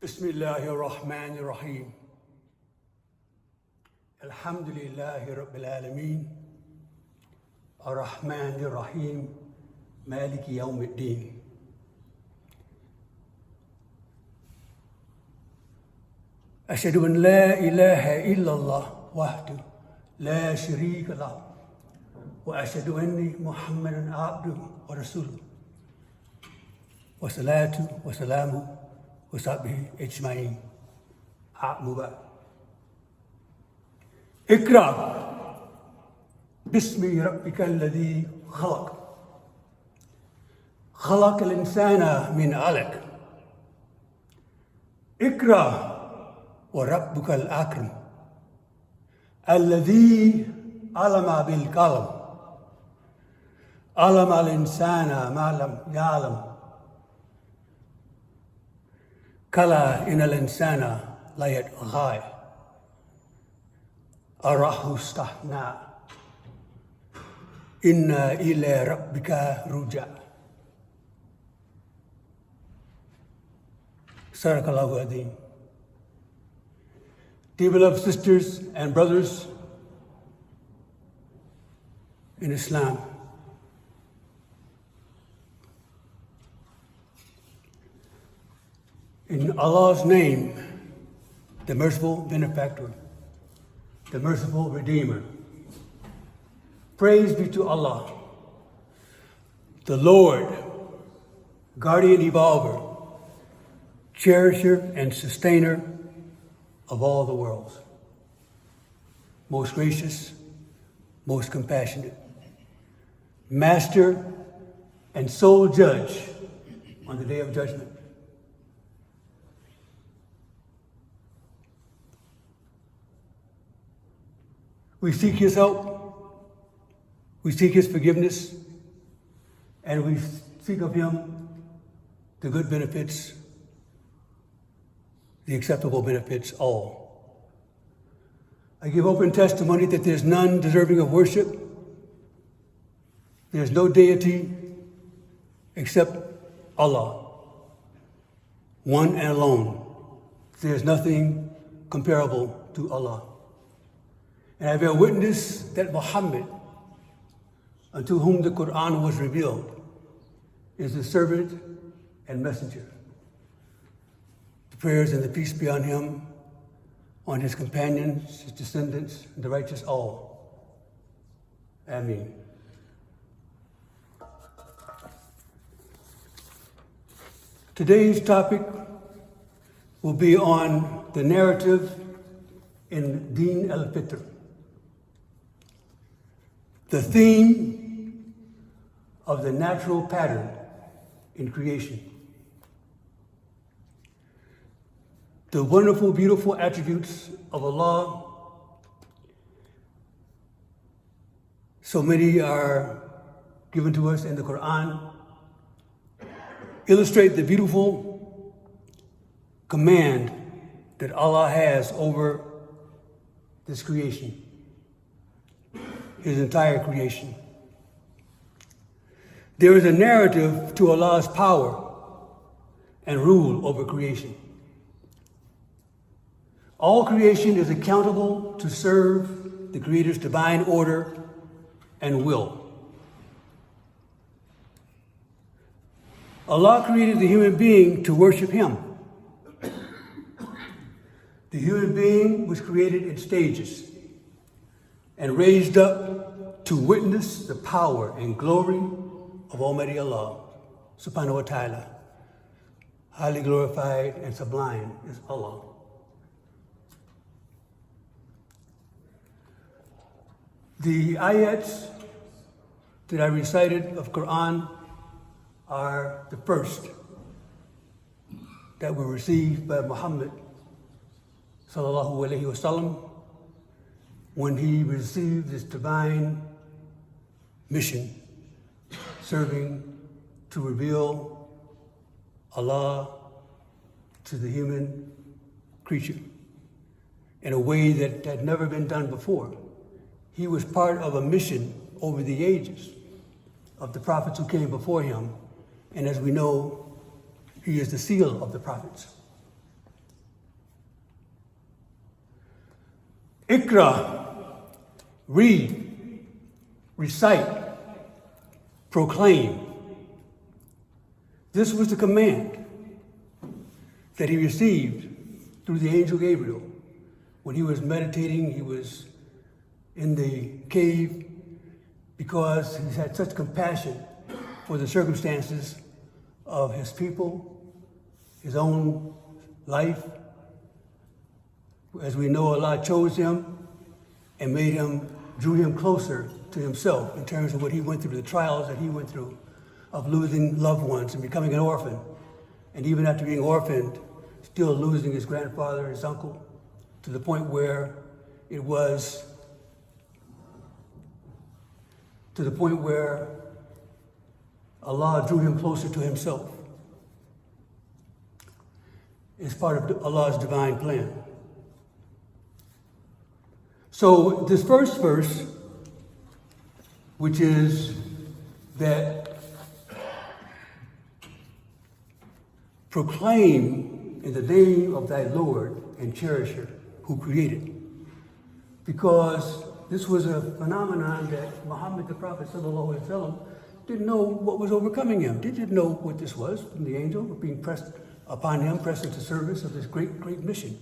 بسم الله الرحمن الرحيم الحمد لله رب العالمين الرحمن الرحيم مالك يوم الدين أشهد أن لا إله إلا الله وحده لا شريك له وأشهد أن محمدا عبده ورسوله وصلاته وسلامه وصحبه أجمعين. أعلم بعد. اقرأ باسم ربك الذي خلق الإنسان من علق. اقرأ وربك الأكرم الذي علم بالقلم علم الإنسان ما لم يعلم كلا إن الإنسان لا يطغى أن رآه استغنى إن إلى ربك رجع. صدق الله العظيم. Dear beloved sisters and brothers in Islam, in Allah's name, the merciful benefactor, the merciful redeemer. Praise be to Allah, the Lord, guardian evolver, cherisher and sustainer of all the worlds. Most gracious, most compassionate, master and sole judge on the day of judgment. We seek His help, we seek His forgiveness, and we seek of Him the good benefits, the acceptable benefits, all. I give open testimony that there's none deserving of worship. There's no deity except Allah, one and alone. There's nothing comparable to Allah. And I bear witness that Muhammad, unto whom the Quran was revealed, is the servant and messenger. The prayers and the peace be on him, on his companions, his descendants, and the righteous all. Ameen. Today's topic will be on the narrative in Deen al-Fitr. The theme of the natural pattern in creation. The wonderful, beautiful attributes of Allah. So many are given to us in the Quran. Illustrate the beautiful command that Allah has over this creation, His entire creation. There is a narrative to Allah's power and rule over creation. All creation is accountable to serve the Creator's divine order and will. Allah created the human being to worship Him. The human being was created in stages and raised up to witness the power and glory of Almighty Allah, subhanahu wa ta'ala. Highly glorified and sublime is Allah. The ayats that I recited of Quran are the first that were received by Muhammad sallallahu alayhi wasallam when he received this divine mission, serving to reveal Allah to the human creature in a way that had never been done before. He was part of a mission over the ages of the prophets who came before him, and as we know, he is the seal of the prophets. Ikra, read, recite, proclaim. This was the command that he received through the angel Gabriel. When he was meditating, he was in the cave because he had such compassion for the circumstances of his people, his own life. As we know, Allah chose him and drew him closer to himself in terms of what he went through, the trials that he went through of losing loved ones and becoming an orphan. And even after being orphaned, still losing his grandfather, his uncle, to the point where Allah drew him closer to himself. It's part of Allah's divine plan. So this first verse, which is that proclaim in the name of thy Lord and cherisher who created. Because this was a phenomenon that Muhammad, the Prophet ﷺ, didn't know what was overcoming him. Didn't know what this was from the angel being pressed upon him, pressed into service of this great, great mission.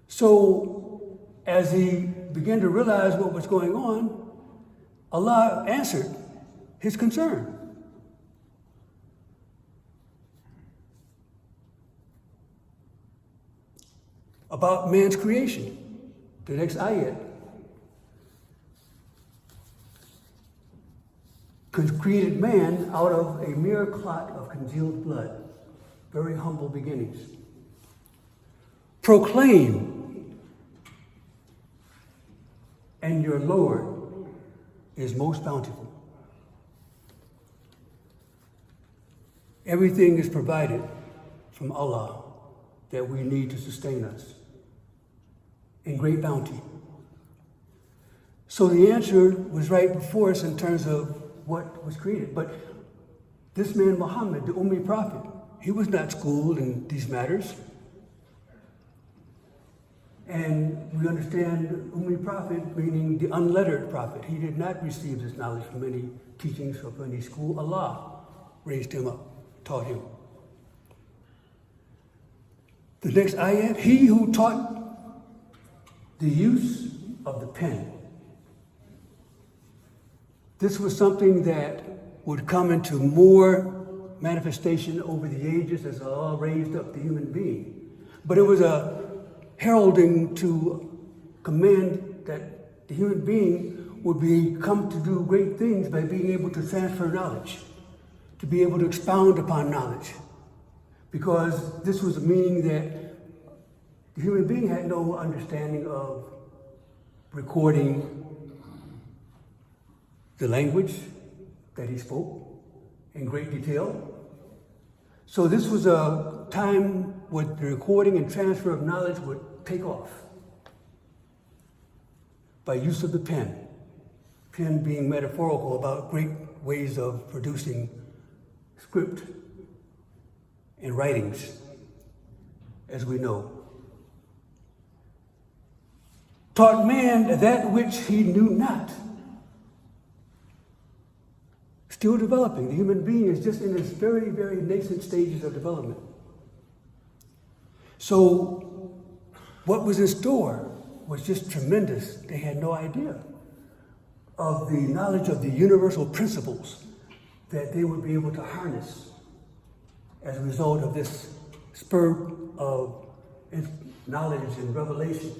So as he began to realize what was going on, Allah answered his concern. About man's creation. The next ayat created man out of a mere clot of congealed blood. Very humble beginnings. Proclaim, and your Lord is most bountiful. Everything is provided from Allah that we need to sustain us in great bounty. So the answer was right before us in terms of what was created. But this man Muhammad, the Ummi prophet, he was not schooled in these matters. And we understand Ummi prophet meaning the unlettered prophet. He did not receive this knowledge from any teachings or from any school. Allah raised him up, taught him. The next ayat, he who taught the use of the pen. This was something that would come into more manifestation over the ages as Allah raised up the human being. But it was a heralding to command that the human being would come to do great things by being able to transfer knowledge, to be able to expound upon knowledge. Because this was a meaning that the human being had no understanding of recording the language that he spoke in great detail. So this was a time when the recording and transfer of knowledge would take off by use of the pen. Pen being metaphorical about great ways of producing script and writings, as we know. Taught man that which he knew not. Still developing. The human being is just in its very, very nascent stages of development. So what was in store was just tremendous. They had no idea of the knowledge of the universal principles that they would be able to harness as a result of this spur of knowledge and revelation.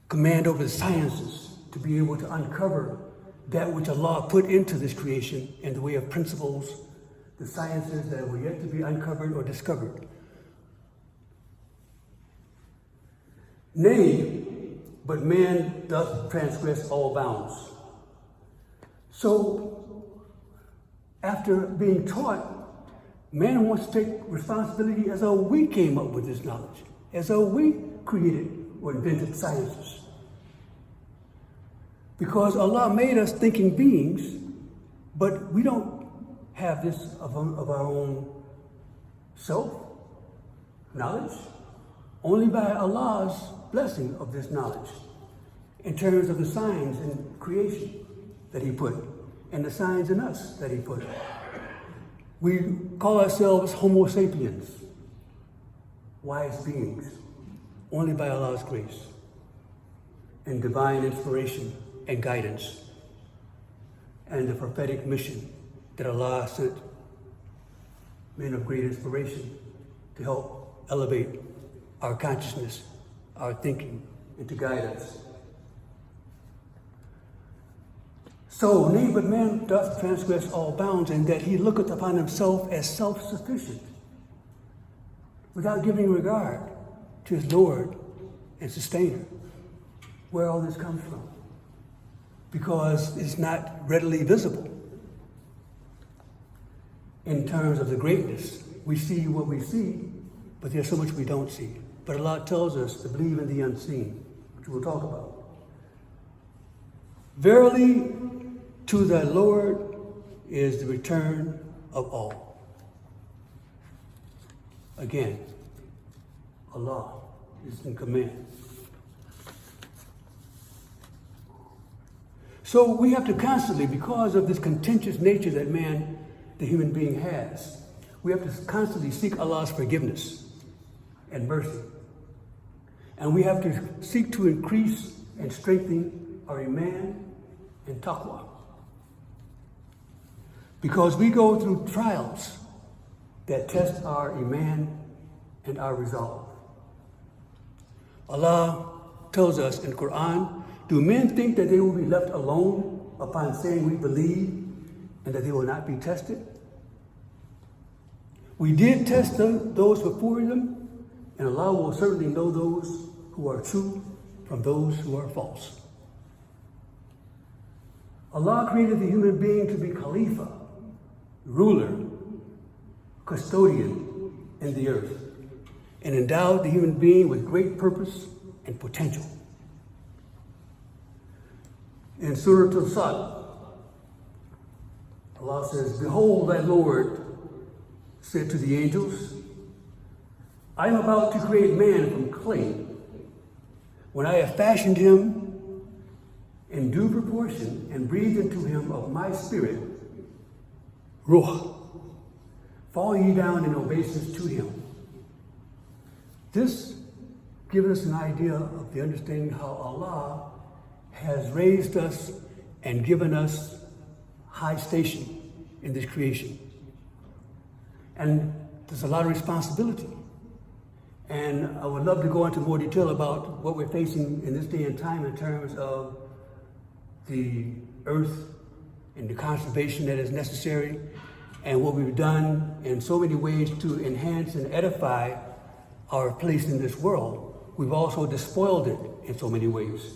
Command over the sciences to be able to uncover that which Allah put into this creation in the way of principles, the sciences that were yet to be uncovered or discovered. Nay, but man doth transgress all bounds. So, after being taught, man wants to take responsibility as though we came up with this knowledge, as though we created or invented sciences. Because Allah made us thinking beings, but we don't have this of our own self, knowledge. only by Allah's blessing of this knowledge, in terms of the signs in creation that He put, and the signs in us that He put. We call ourselves Homo sapiens, wise beings, only by Allah's grace and divine inspiration and guidance and the prophetic mission that Allah sent men of great inspiration to help elevate our consciousness, our thinking, and to guide us. So, nay, but man doth transgress all bounds, in that he looketh upon himself as self-sufficient, without giving regard to his Lord and Sustainer. Where all this comes from? Because it's not readily visible. In terms of the greatness, we see what we see, but there's so much we don't see. But Allah tells us to believe in the unseen, which we'll talk about. Verily, to thy Lord is the return of all. Again, Allah is in command. So we have to constantly, because of this contentious nature that man, the human being, has, we have to constantly seek Allah's forgiveness and mercy. And we have to seek to increase and strengthen our iman and taqwa. Because we go through trials that test our iman and our resolve. Allah tells us in Quran, do men think that they will be left alone upon saying we believe and that they will not be tested? We did test those before them, and Allah will certainly know those who are true from those who are false. Allah created the human being to be Khalifa, ruler, custodian in the earth, and endowed the human being with great purpose and potential. In Surah Al-Sad, Allah says, behold, thy Lord said to the angels, I am about to create man from clay. When I have fashioned him in due proportion and breathed into him of my spirit, Ruh, fall ye down in obeisance to him. This gives us an idea of the understanding how Allah has raised us and given us high station in this creation. And there's a lot of responsibility. And I would love to go into more detail about what we're facing in this day and time in terms of the earth and the conservation that is necessary, and what we've done in so many ways to enhance and edify our place in this world. We've also despoiled it in so many ways.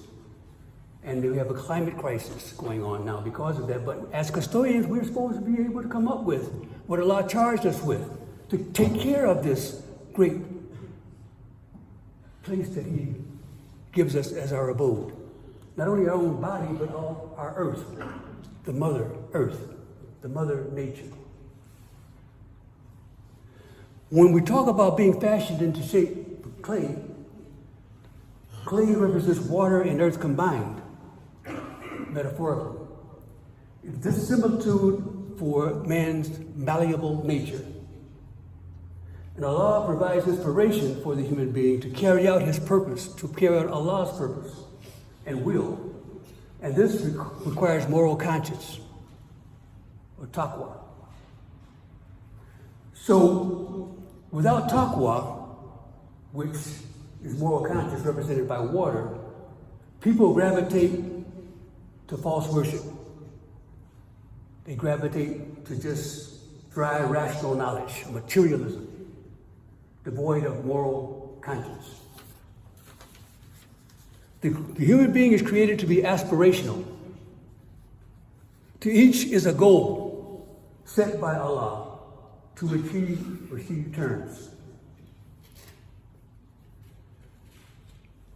And we have a climate crisis going on now because of that. But as custodians, we're supposed to be able to come up with what Allah charged us with to take care of this great place that He gives us as our abode. Not only our own body, but all our earth, the mother earth, the mother nature. When we talk about being fashioned into shape of clay, clay represents water and earth combined, metaphorically. This is similitude for man's malleable nature. And Allah provides inspiration for the human being to carry out his purpose, to carry out Allah's purpose and will. And this requires moral conscience, or taqwa. So, without taqwa, which is moral conscience represented by water, people gravitate to false worship. They gravitate to just dry rational knowledge, materialism, devoid of moral conscience. The human being is created to be aspirational. To each is a goal set by Allah to which he or she turns.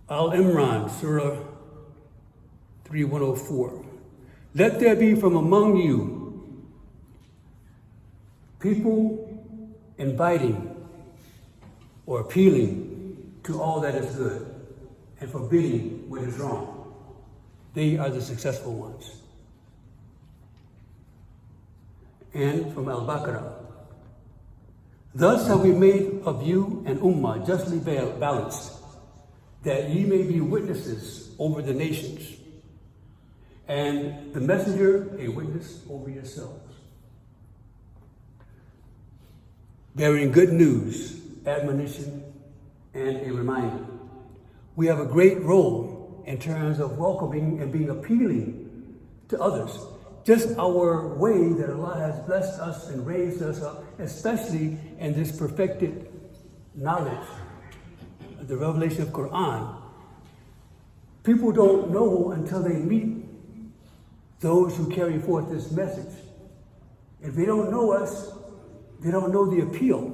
Al-Imran, Surah 3:104. Let there be from among you people inviting or appealing to all that is good and forbidding what is wrong. They are the successful ones. And from Al-Baqarah, thus have we made of you an ummah justly balanced, that ye may be witnesses over the nations, and the messenger a witness over yourselves, bearing good news, admonition, and a reminder. We have a great role in terms of welcoming and being appealing to others. Just our way that Allah has blessed us and raised us up, especially in this perfected knowledge, the revelation of Quran. People don't know until they meet those who carry forth this message. If they don't know us, they don't know the appeal.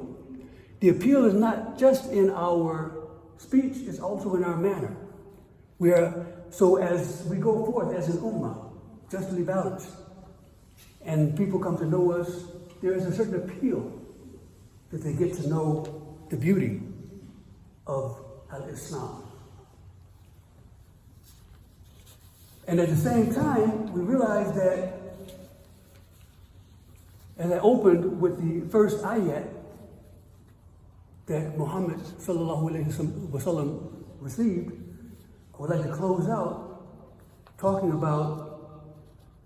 The appeal is not just in our speech, it's also in our manner. So as we go forth as an ummah, justly balanced, and people come to know us, there is a certain appeal that they get to know the beauty of al-Islam. And at the same time, we realize that, as I opened with the first ayat that Muhammad sallallahu alaihi wasallam received, I would like to close out talking about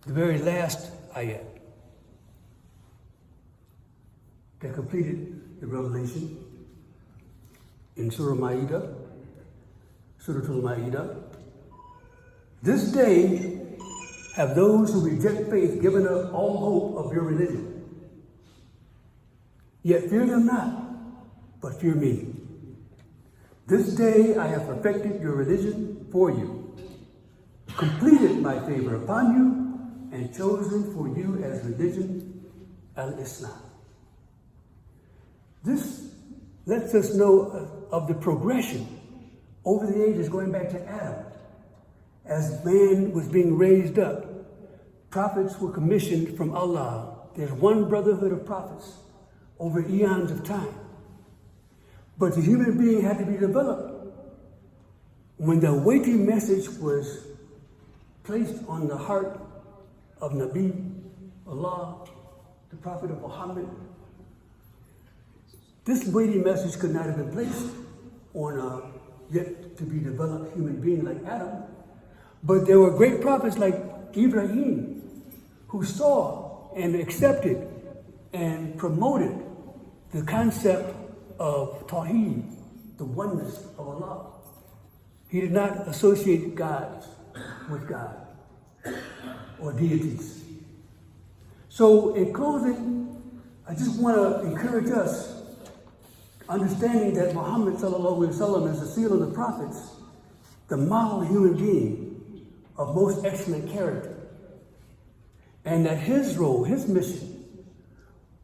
the very last ayat that completed the revelation in Surah Ma'idah, Surah Al-Ma'idah. This day have those who reject faith given up all hope of your religion. Yet fear them not, but fear me. This day I have perfected your religion for you, completed my favor upon you, and chosen for you as religion al-Islam. This lets us know of the progression over the ages going back to Adam. As man was being raised up, prophets were commissioned from Allah. There's one brotherhood of prophets over eons of time. But the human being had to be developed. When the weighty message was placed on the heart of Nabi Allah, the Prophet of Muhammad, this weighty message could not have been placed on a yet to be developed human being like Adam. But there were great prophets like Ibrahim who saw and accepted and promoted the concept of Tawheed, the oneness of Allah. He did not associate gods with God or deities. So in closing, I just want to encourage us, understanding that Muhammad sallallahu alaihi wasallam is the seal of the prophets, the model human being of most excellent character, and that his role, his mission,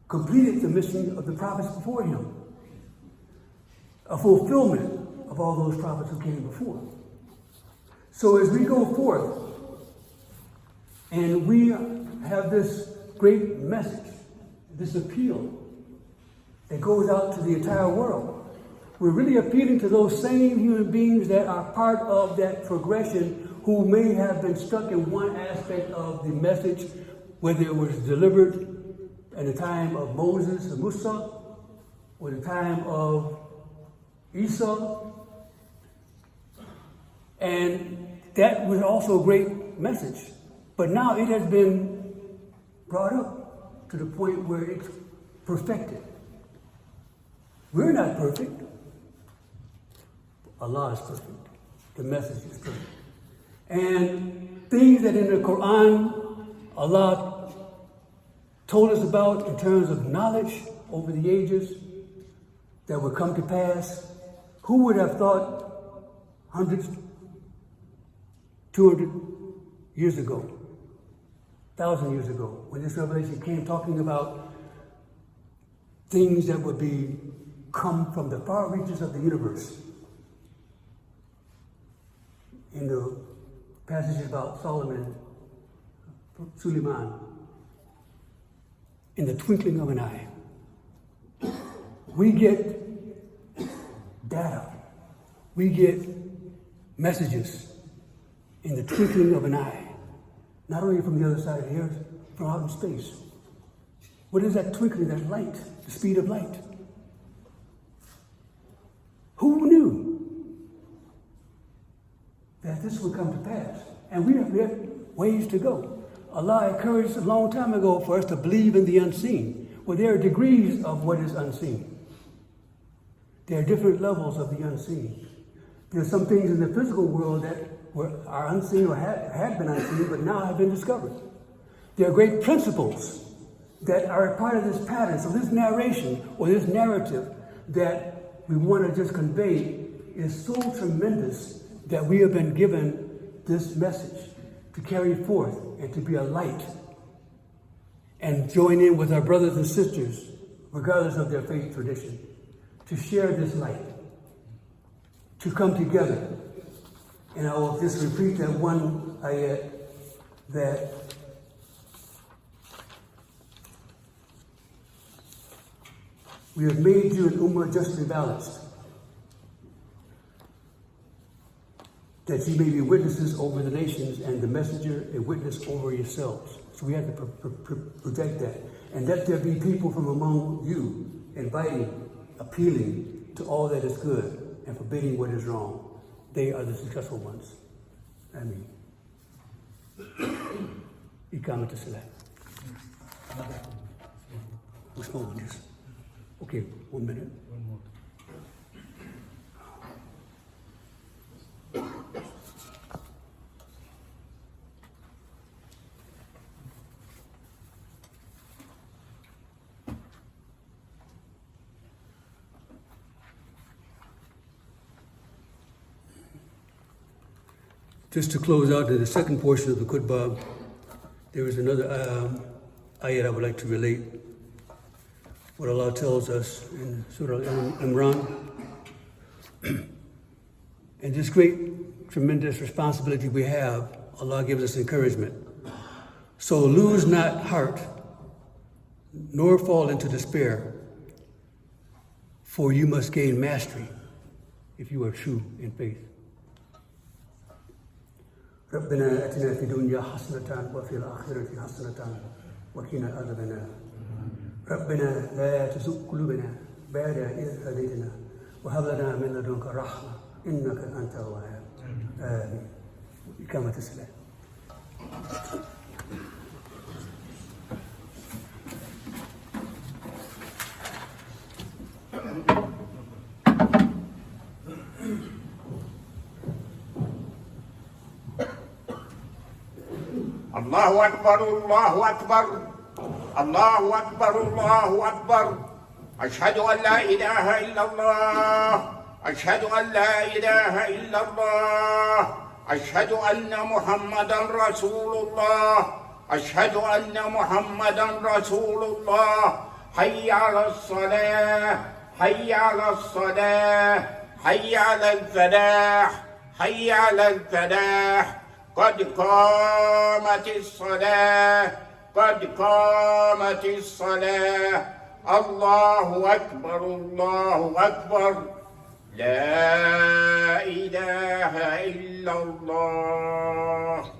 completed the mission of the prophets before him, a fulfillment of all those prophets who came before. So as we go forth and we have this great message, this appeal that goes out to the entire world, we're really appealing to those same human beings that are part of that progression, who may have been stuck in one aspect of the message, whether it was delivered at the time of Moses and Musa, or the time of Isa. And that was also a great message. But now it has been brought up to the point where it's perfected. We're not perfect. Allah is perfect. The message is perfect. And things that in the Quran Allah told us about in terms of knowledge over the ages that would come to pass, who would have thought 100, 200 years ago, 1,000 years ago, when this revelation came, talking about things that would come from the far reaches of the universe. In the passages about Solomon, Suleiman, in the twinkling of an eye, we get data We get messages in the twinkling of an eye, not only from the other side of the earth, from out in space. What is that twinkling, that light, the speed of light? Who knew that this would come to pass? And we have ways to go. Allah encouraged a long time ago for us to believe in the unseen. Well, there are degrees of what is unseen. There are different levels of the unseen. There are some things in the physical world that are unseen or had been unseen, but now have been discovered. There are great principles that are a part of this pattern. So this narration or this narrative that we want to just convey is so tremendous that we have been given this message to carry forth and to be a light and join in with our brothers and sisters, regardless of their faith tradition, to share this light, to come together. And I will just repeat that one ayat that we have made you an ummah justly balanced, that you may be witnesses over the nations and the messenger a witness over yourselves. So we have to project that. And let there be people from among you inviting, appealing to all that is good and forbidding what is wrong. They are the successful ones. Ameen. Ikamat as-salat. What's going on this? Okay, 1 minute. One more. Just to close out the second portion of the khutbah, there is another ayat I would like to relate. What Allah tells us in Surah Al-Imran. And this great, tremendous responsibility we have, Allah gives us encouragement. So lose not heart, nor fall into despair, for you must gain mastery if you are true in faith. ربنا آتنا في الدنيا حسنة وفي الآخرة حسنة وقنا عذاب النار. ربنا لا تزغ قلوبنا بعد إذ هديتنا وهب لنا من لدنك رحمة إنك أنت الوهاب. آمين. إقامة الصلاة. الله أكبر الله أكبر الله أكبر الله أكبر أشهد أن لا إله إلا الله أشهد أن لا إله إلا الله أشهد أن محمدا رسول الله أشهد أن محمدا رسول الله حي على الصلاة حي على الصلاة حي على الفلاح حي على الفلاح قد قامت الصلاة قد قامت الصلاة الله أكبر الله أكبر لا إله إلا الله.